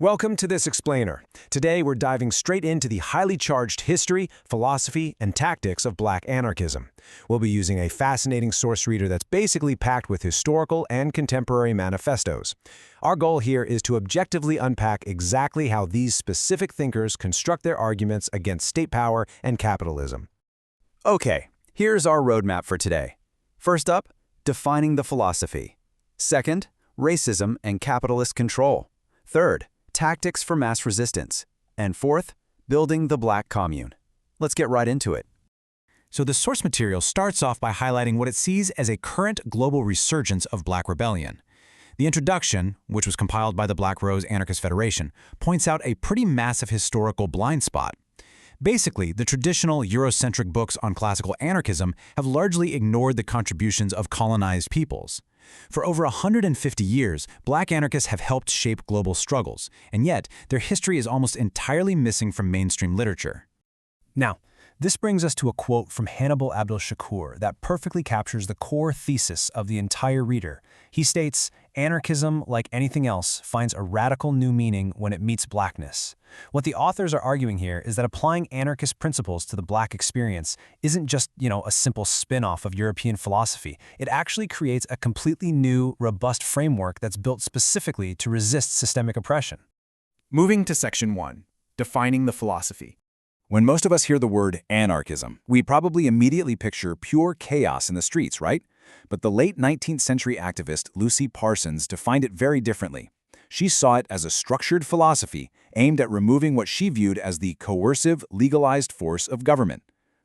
Welcome to this explainer. Today we're diving straight into the highly charged history, philosophy, and tactics of Black anarchism. We'll be using a fascinating source reader that's basically packed with historical and contemporary manifestos. Our goal here is to objectively unpack exactly how these specific thinkers construct their arguments against state power and capitalism. Okay, here's our roadmap for today. First up, defining the philosophy. Second, racism and capitalist control. Third, tactics for mass resistance. And fourth, building the Black commune. Let's get right into it. So the source material starts off by highlighting what it sees as a current global resurgence of Black rebellion. The introduction, which was compiled by the Black Rose Anarchist Federation, points out a pretty massive historical blind spot. Basically, the traditional Eurocentric books on classical anarchism have largely ignored the contributions of colonized peoples. For over 150 years, Black anarchists have helped shape global struggles, and yet their history is almost entirely missing from mainstream literature. Now, this brings us to a quote from Hannibal Abdel-Shakur that perfectly captures the core thesis of the entire reader. He states, "Anarchism, like anything else, finds a radical new meaning when it meets Blackness." What the authors are arguing here is that applying anarchist principles to the Black experience isn't just, a simple spin-off of European philosophy. It actually creates a completely new, robust framework that's built specifically to resist systemic oppression. Moving to Section 1, Defining the Philosophy. When most of us hear the word anarchism, we probably immediately picture pure chaos in the streets, right? But the late 19th century activist Lucy Parsons defined it very differently. She saw it as a structured philosophy aimed at removing what she viewed as the coercive, legalized force of government.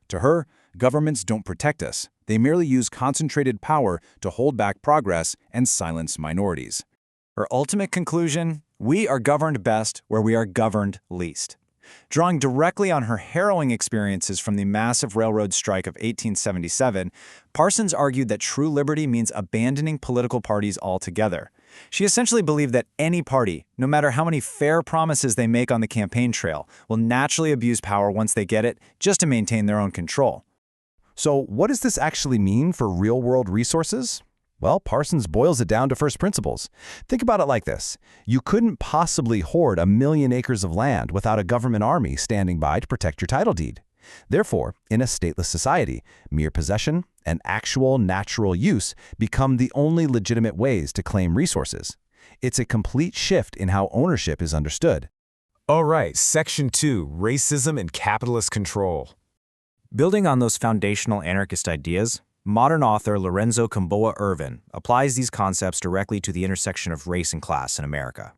To her, governments don't protect us. They merely use concentrated power to hold back progress and silence minorities. Her ultimate conclusion: we are governed best where we are governed least. Drawing directly on her harrowing experiences from the massive railroad strike of 1877, Parsons argued that true liberty means abandoning political parties altogether. She essentially believed that any party, no matter how many fair promises they make on the campaign trail, will naturally abuse power once they get it, just to maintain their own control. So what does this actually mean for real-world resources? Well, Parsons boils it down to first principles. Think about it like this. You couldn't possibly hoard 1 million acres of land without a government army standing by to protect your title deed. Therefore, in a stateless society, mere possession and actual natural use become the only legitimate ways to claim resources. It's a complete shift in how ownership is understood. All right, Section 2, Racism and Capitalist Control. Building on those foundational anarchist ideas, modern author Lorenzo Camboa Irvin applies these concepts directly to the intersection of race and class in America.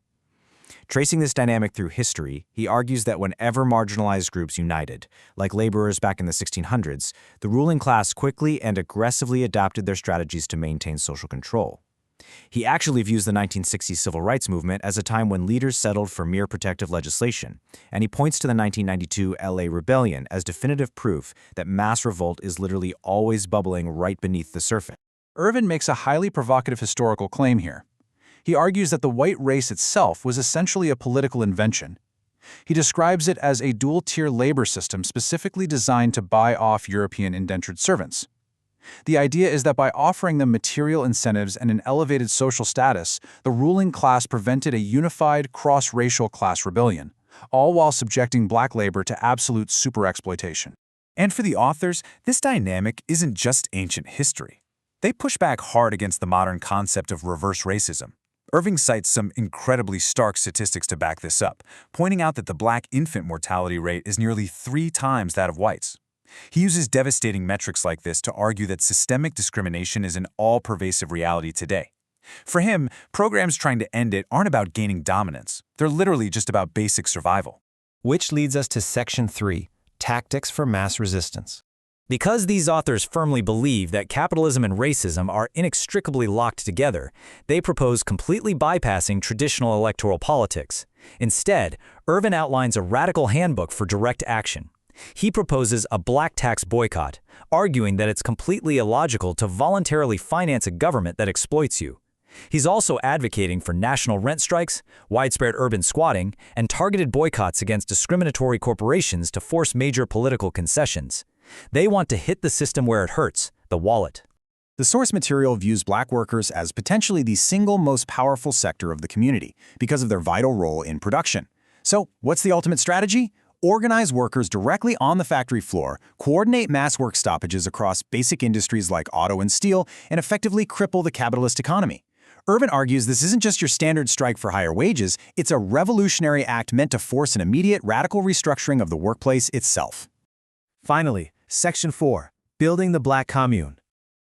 Tracing this dynamic through history, he argues that whenever marginalized groups united, like laborers back in the 1600s, the ruling class quickly and aggressively adapted their strategies to maintain social control. He actually views the 1960s civil rights movement as a time when leaders settled for mere protective legislation, and he points to the 1992 LA rebellion as definitive proof that mass revolt is literally always bubbling right beneath the surface. Irvin makes a highly provocative historical claim here. He argues that the white race itself was essentially a political invention. He describes it as a dual-tier labor system specifically designed to buy off European indentured servants. The idea is that by offering them material incentives and an elevated social status, the ruling class prevented a unified, cross-racial class rebellion, all while subjecting Black labor to absolute superexploitation. And for the authors, this dynamic isn't just ancient history. They push back hard against the modern concept of reverse racism. Irving cites some incredibly stark statistics to back this up, pointing out that the Black infant mortality rate is nearly 3 times that of whites. He uses devastating metrics like this to argue that systemic discrimination is an all-pervasive reality today. For him, programs trying to end it aren't about gaining dominance. They're literally just about basic survival. Which leads us to Section 3, Tactics for Mass Resistance. Because these authors firmly believe that capitalism and racism are inextricably locked together, they propose completely bypassing traditional electoral politics. Instead, Irvin outlines a radical handbook for direct action. He proposes a black tax boycott, arguing that it's completely illogical to voluntarily finance a government that exploits you. He's also advocating for national rent strikes, widespread urban squatting, and targeted boycotts against discriminatory corporations to force major political concessions. They want to hit the system where it hurts, the wallet. The source material views black workers as potentially the single most powerful sector of the community because of their vital role in production. So, what's the ultimate strategy? Organize workers directly on the factory floor, coordinate mass work stoppages across basic industries like auto and steel, and effectively cripple the capitalist economy. Irvin argues this isn't just your standard strike for higher wages, it's a revolutionary act meant to force an immediate radical restructuring of the workplace itself. Finally, Section 4, Building the Black Commune.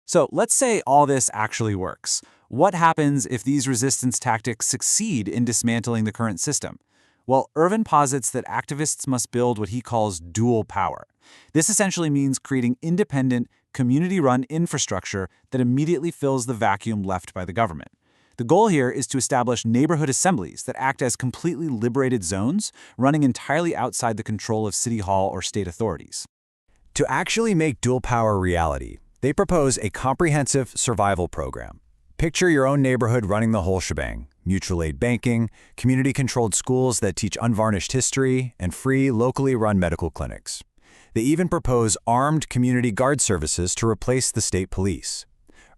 So let's say all this actually works. What happens if these resistance tactics succeed in dismantling the current system? Well, Irvin posits that activists must build what he calls dual power. This essentially means creating independent, community-run infrastructure that immediately fills the vacuum left by the government. The goal here is to establish neighborhood assemblies that act as completely liberated zones, running entirely outside the control of city hall or state authorities. To actually make dual power reality, they propose a comprehensive survival program. Picture your own neighborhood running the whole shebang: mutual aid banking, community-controlled schools that teach unvarnished history, and free, locally run medical clinics. They even propose armed community guard services to replace the state police.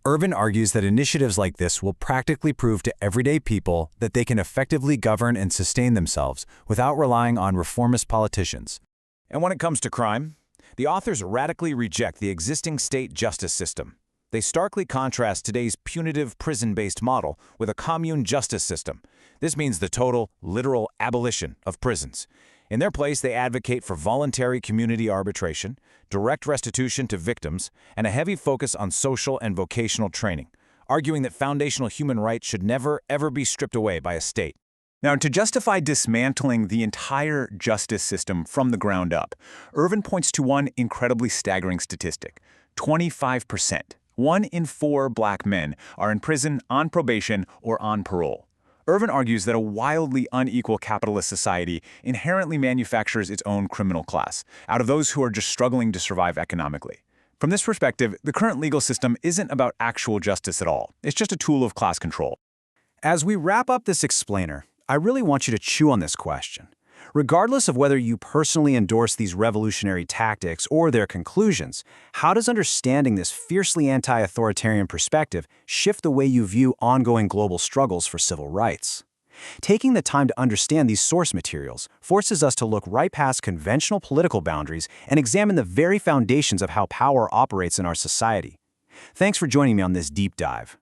Irvin argues that initiatives like this will practically prove to everyday people that they can effectively govern and sustain themselves without relying on reformist politicians. And when it comes to crime, the authors radically reject the existing state justice system. They starkly contrast today's punitive prison-based model with a commune justice system. This means the total, literal abolition of prisons. In their place, they advocate for voluntary community arbitration, direct restitution to victims, and a heavy focus on social and vocational training, arguing that foundational human rights should never, ever be stripped away by a state. Now, to justify dismantling the entire justice system from the ground up, Irvin points to one incredibly staggering statistic: 25%. 1 in 4 black men are in prison, on probation, or on parole. Irvin argues that a wildly unequal capitalist society inherently manufactures its own criminal class, out of those who are just struggling to survive economically. From this perspective, the current legal system isn't about actual justice at all. It's just a tool of class control. As we wrap up this explainer, I really want you to chew on this question. Regardless of whether you personally endorse these revolutionary tactics or their conclusions, how does understanding this fiercely anti-authoritarian perspective shift the way you view ongoing global struggles for civil rights? Taking the time to understand these source materials forces us to look right past conventional political boundaries and examine the very foundations of how power operates in our society. Thanks for joining me on this deep dive.